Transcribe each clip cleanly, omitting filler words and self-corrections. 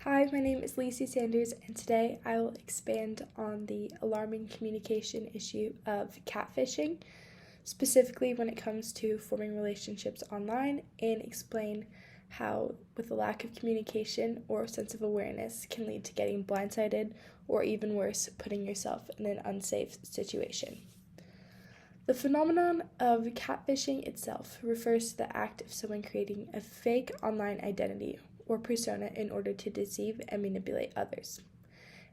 Hi, my name is Lisi, and today I will expand on the alarming communication issue of catfishing, specifically when it comes to forming relationships online, and explain how, with a lack of communication or sense of awareness, can lead to getting blindsided or even worse, putting yourself in an unsafe situation. The phenomenon of catfishing itself refers to the act of someone creating a fake online identity or persona in order to deceive and manipulate others.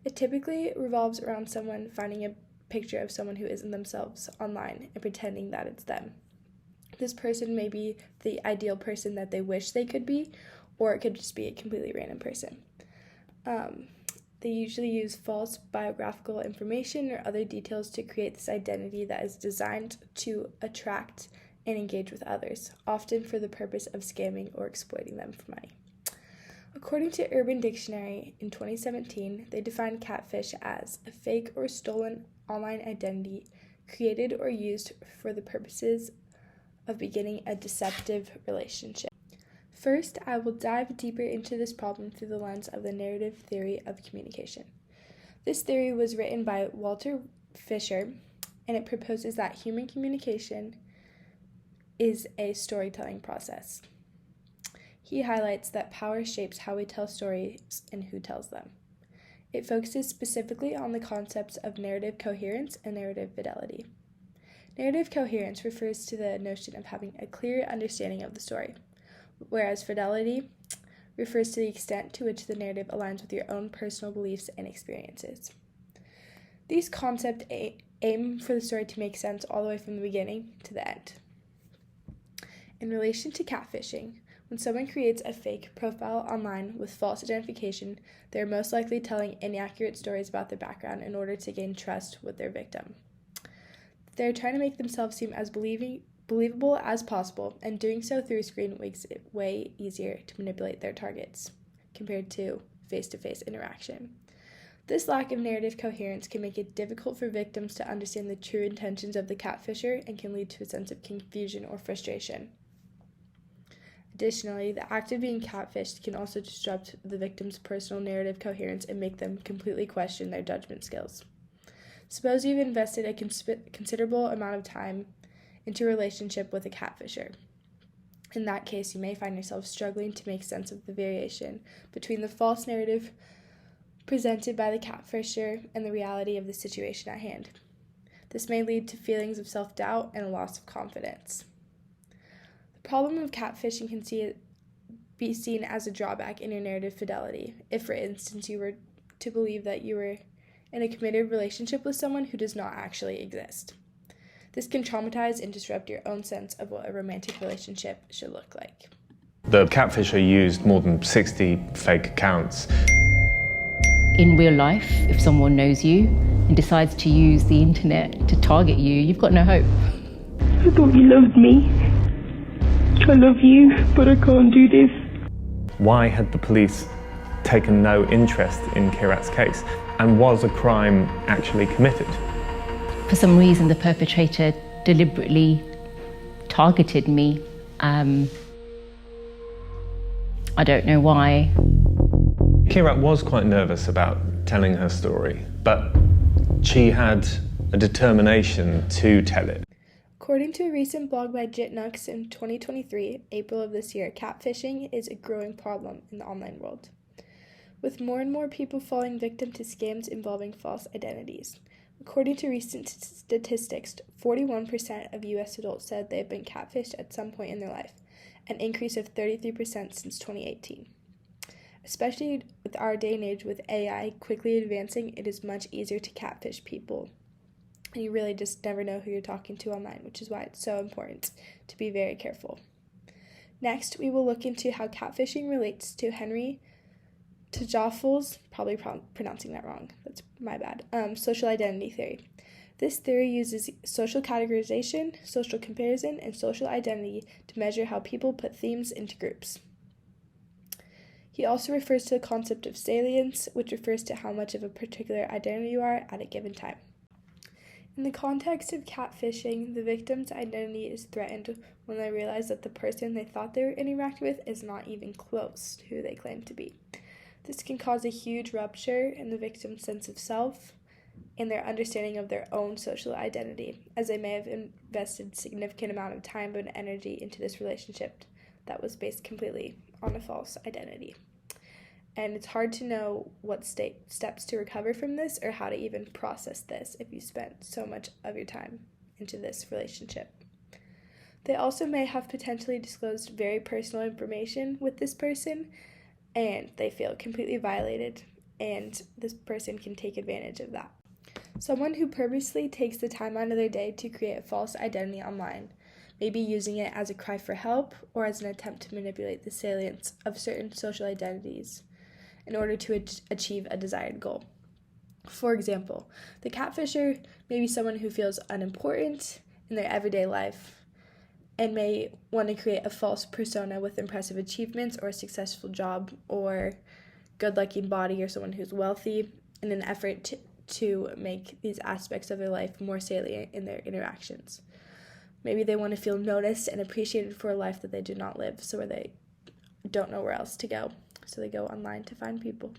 It typically revolves around someone finding a picture of someone who isn't themselves online and pretending that it's them. This person may be the ideal person that they wish they could be, or it could just be a completely random person. They usually use false biographical information or other details to create this identity that is designed to attract and engage with others, often for the purpose of scamming or exploiting them for money. According to Urban Dictionary in 2017, they defined catfish as a fake or stolen online identity created or used for the purposes of beginning a deceptive relationship. First, I will dive deeper into this problem through the lens of the narrative theory of communication. This theory was written by Walter Fisher, and it proposes that human communication is a storytelling process. He highlights that power shapes how we tell stories and who tells them. It focuses specifically on the concepts of narrative coherence and narrative fidelity. Narrative coherence refers to the notion of having a clear understanding of the story, whereas fidelity refers to the extent to which the narrative aligns with your own personal beliefs and experiences. These concepts aim for the story to make sense all the way from the beginning to the end. In relation to catfishing, when someone creates a fake profile online with false identification, they are most likely telling inaccurate stories about their background in order to gain trust with their victim. They are trying to make themselves seem as believable as possible, and doing so through a screen makes it way easier to manipulate their targets compared to face-to-face interaction. This lack of narrative coherence can make it difficult for victims to understand the true intentions of the catfisher and can lead to a sense of confusion or frustration. Additionally, the act of being catfished can also disrupt the victim's personal narrative coherence and make them completely question their judgment skills. Suppose you've invested a considerable amount of time into a relationship with a catfisher. In that case, you may find yourself struggling to make sense of the variation between the false narrative presented by the catfisher and the reality of the situation at hand. This may lead to feelings of self-doubt and a loss of confidence. The problem of catfishing can be seen as a drawback in your narrative fidelity. If, for instance, you were to believe that you were in a committed relationship with someone who does not actually exist. This can traumatize and disrupt your own sense of what a romantic relationship should look like. The catfisher used more than 60 fake accounts. In real life, if someone knows you and decides to use the internet to target you, you've got no hope. I thought you loved me. I love you, but I can't do this. Why had the police taken no interest in Kirat's case? And was a crime actually committed? For some reason, the perpetrator deliberately targeted me. I don't know why. Kirat was quite nervous about telling her story, but she had a determination to tell it. According to a recent blog by Jitnux in 2023, April of this year, catfishing is a growing problem in the online world, with more and more people falling victim to scams involving false identities. According to recent statistics, 41% of U.S. adults said they have been catfished at some point in their life, an increase of 33% since 2018. Especially with our day and age with AI quickly advancing, it is much easier to catfish people. And you really just never know who you're talking to online, which is why it's so important to be very careful. Next, we will look into how catfishing relates to Henry Tejaffel's, probably pronouncing that wrong, that's my bad, social identity theory. This theory uses social categorization, social comparison, and social identity to measure how people put themes into groups. He also refers to the concept of salience, which refers to how much of a particular identity you are at a given time. In the context of catfishing, the victim's identity is threatened when they realize that the person they thought they were interacting with is not even close to who they claim to be. This can cause a huge rupture in the victim's sense of self and their understanding of their own social identity, as they may have invested significant amount of time and energy into this relationship that was based completely on a false identity. And it's hard to know what steps to recover from this or how to even process this if you spent so much of your time into this relationship. They also may have potentially disclosed very personal information with this person, and they feel completely violated, and this person can take advantage of that. Someone who purposely takes the time out of their day to create a false identity online may be using it as a cry for help or as an attempt to manipulate the salience of certain social identities in order to achieve a desired goal. For example, the catfisher may be someone who feels unimportant in their everyday life and may want to create a false persona with impressive achievements or a successful job or good-looking body or someone who's wealthy in an effort to make these aspects of their life more salient in their interactions. Maybe they want to feel noticed and appreciated for a life that they do not live, so where they don't know where else to go. So they go online to find people.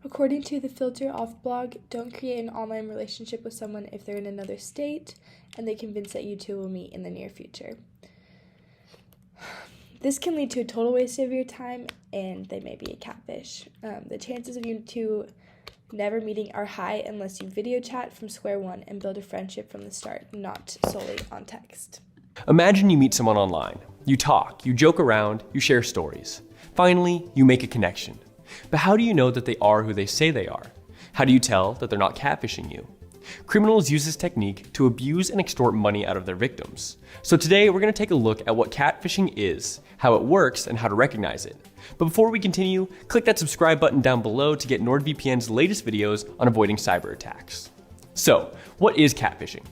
According to the Filter Off blog, don't create an online relationship with someone if they're in another state and they convince that you two will meet in the near future. This can lead to a total waste of your time, and they may be a catfish. The chances of you two never meeting are high unless you video chat from square one and build a friendship from the start, not solely on text. Imagine you meet someone online. You talk, you joke around, you share stories. Finally, you make a connection. But how do you know that they are who they say they are? How do you tell that they're not catfishing you? Criminals use this technique to abuse and extort money out of their victims. So today we're going to take a look at what catfishing is, how it works, and how to recognize it. But before we continue, click that subscribe button down below to get NordVPN's latest videos on avoiding cyber attacks. So, what is catfishing?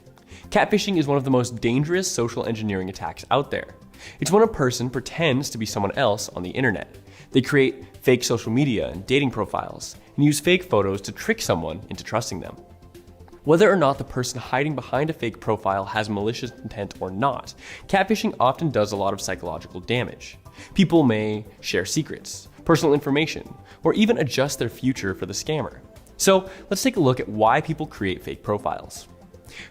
Catfishing is one of the most dangerous social engineering attacks out there. It's when a person pretends to be someone else on the internet. They create fake social media and dating profiles and use fake photos to trick someone into trusting them. Whether or not the person hiding behind a fake profile has malicious intent or not, catfishing often does a lot of psychological damage. People may share secrets, personal information, or even adjust their future for the scammer. So let's take a look at why people create fake profiles.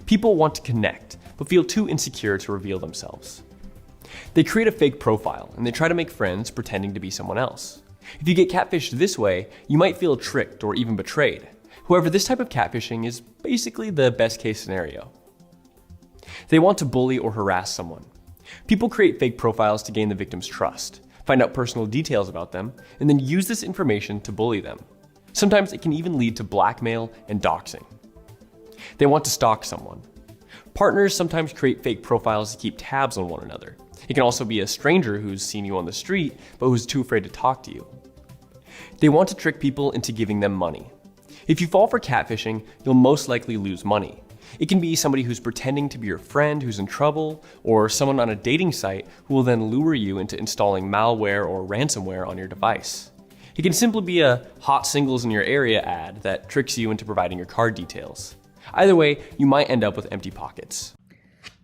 People want to connect, but feel too insecure to reveal themselves. They create a fake profile and they try to make friends pretending to be someone else. If you get catfished this way, you might feel tricked or even betrayed. However, this type of catfishing is basically the best case scenario. They want to bully or harass someone. People create fake profiles to gain the victim's trust, find out personal details about them, and then use this information to bully them. Sometimes it can even lead to blackmail and doxing. They want to stalk someone. Partners sometimes create fake profiles to keep tabs on one another. It can also be a stranger who's seen you on the street, but who's too afraid to talk to you. They want to trick people into giving them money. If you fall for catfishing, you'll most likely lose money. It can be somebody who's pretending to be your friend who's in trouble, or someone on a dating site who will then lure you into installing malware or ransomware on your device. It can simply be a hot singles in your area ad that tricks you into providing your card details. Either way, you might end up with empty pockets.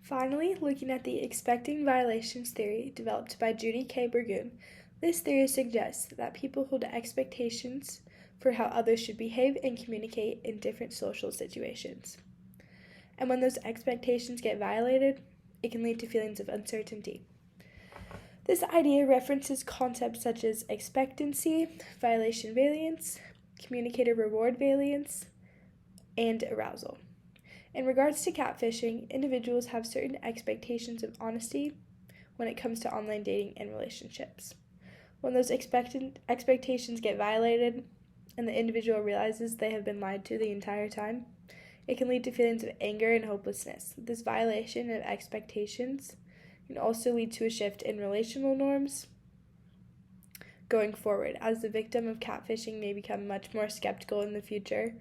Finally, looking at the expecting violations theory developed by Judy K. Burgoon, this theory suggests that people hold expectations for how others should behave and communicate in different social situations. And when those expectations get violated, it can lead to feelings of uncertainty. This idea references concepts such as expectancy, violation variance, communicator reward variance, and arousal. In regards to catfishing, individuals have certain expectations of honesty when it comes to online dating and relationships. When those expectations get violated and the individual realizes they have been lied to the entire time, it can lead to feelings of anger and hopelessness. This violation of expectations can also lead to a shift in relational norms going forward, as the victim of catfishing may become much more skeptical in the future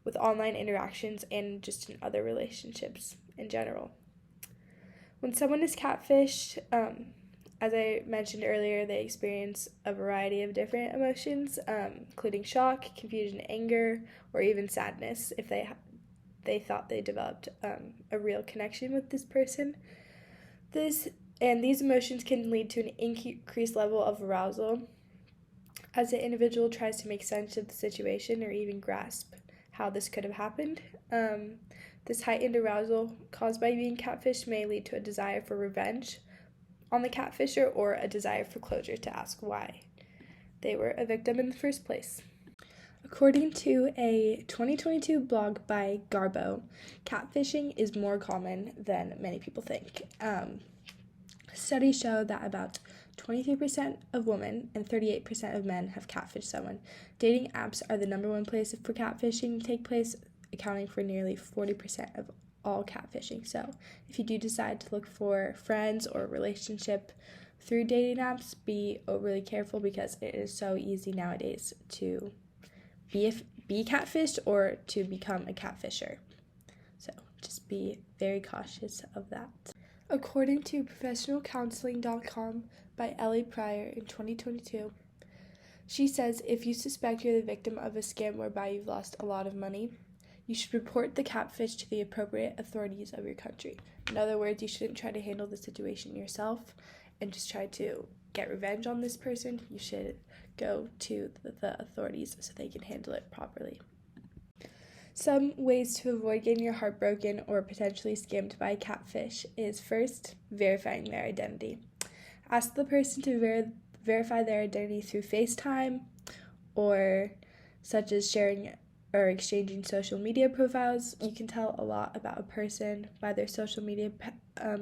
with online interactions and just in other relationships in general. When someone is catfished, as I mentioned earlier, they experience a variety of different emotions, including shock, confusion, anger, or even sadness if they thought they developed a real connection with this person. These emotions can lead to an increased level of arousal, as the individual tries to make sense of the situation or even grasp how this could have happened. This heightened arousal caused by being catfished may lead to a desire for revenge on the catfisher or a desire for closure to ask why they were a victim in the first place. According to a 2022 blog by Garbo, catfishing is more common than many people think. Studies show that about 23% of women and 38% of men have catfished someone. Dating apps are the number one place for catfishing to take place, accounting for nearly 40% of all catfishing. So if you do decide to look for friends or relationship through dating apps, be overly careful because it is so easy nowadays to be catfished or to become a catfisher. So just be very cautious of that. According to professionalcounseling.com by Ellie Pryor in 2022, she says if you suspect you're the victim of a scam whereby you've lost a lot of money, you should report the catfish to the appropriate authorities of your country. In other words, you shouldn't try to handle the situation yourself and just try to get revenge on this person. You should go to the authorities so they can handle it properly. Some ways to avoid getting your heart broken or potentially scammed by a catfish is first, verifying their identity. Ask the person to verify their identity through FaceTime or such as sharing or exchanging social media profiles. You can tell a lot about a person by their social media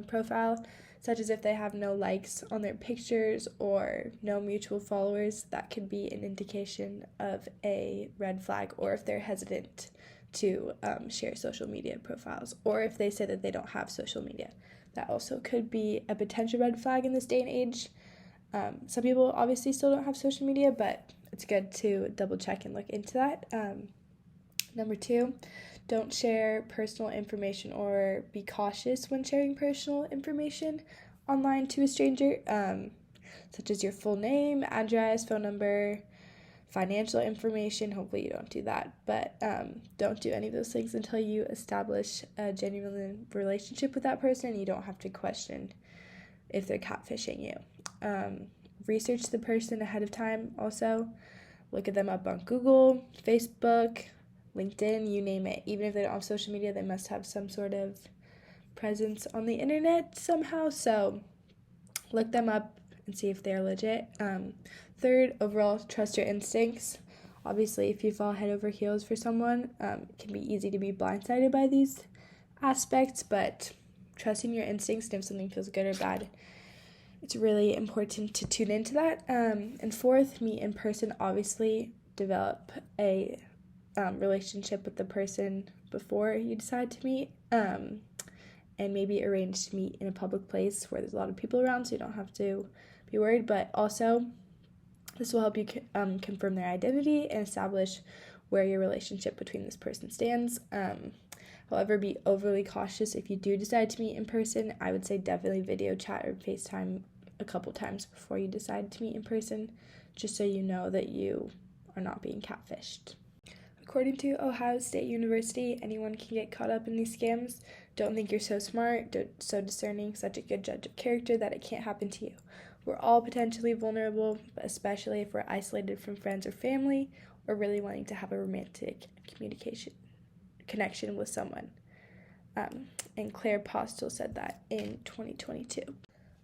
profile, such as if they have no likes on their pictures or no mutual followers. That could be an indication of a red flag, or if they're hesitant to share social media profiles, or if they say that they don't have social media. That also could be a potential red flag in this day and age. Some people obviously still don't have social media, but it's good to double check and look into that. Number 2, don't share personal information or be cautious when sharing personal information online to a stranger, such as your full name, address, phone number, financial information. Hopefully you don't do that, but don't do any of those things until you establish a genuine relationship with that person and you don't have to question if they're catfishing you. Research the person ahead of time also. Look at them up on Google, Facebook, LinkedIn, you name it. Even if they don't have social media, they must have some sort of presence on the internet somehow, so look them up and see if they're legit. Third, overall, trust your instincts. Obviously, if you fall head over heels for someone, it can be easy to be blindsided by these aspects, but trusting your instincts, and if something feels good or bad, it's really important to tune into that. And fourth, meet in person. Obviously, develop a relationship with the person before you decide to meet, and maybe arrange to meet in a public place where there's a lot of people around so you don't have to be worried. But also, this will help you confirm their identity and establish where your relationship between this person stands. However, be overly cautious if you do decide to meet in person. I would say definitely video chat or FaceTime a couple times before you decide to meet in person, just so you know that you are not being catfished. According to Ohio State University, anyone can get caught up in these scams. Don't think you're so smart, so discerning, such a good judge of character that it can't happen to you. We're all potentially vulnerable, but especially if we're isolated from friends or family, or really wanting to have a romantic connection with someone. And Claire Postel said that in 2022.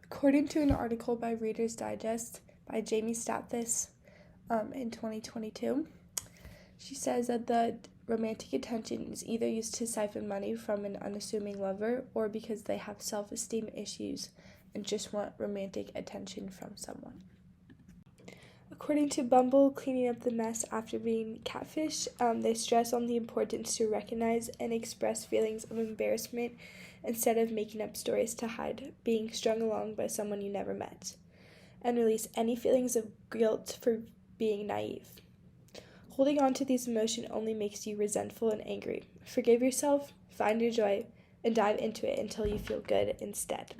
According to an article by Reader's Digest by Jamie Stathis in 2022, she says that the romantic attention is either used to siphon money from an unassuming lover or because they have self-esteem issues and just want romantic attention from someone. According to Bumble, cleaning up the mess after being catfished, they stress on the importance to recognize and express feelings of embarrassment instead of making up stories to hide being strung along by someone you never met, and release any feelings of guilt for being naive. Holding on to these emotions only makes you resentful and angry. Forgive yourself, find your joy, and dive into it until you feel good instead.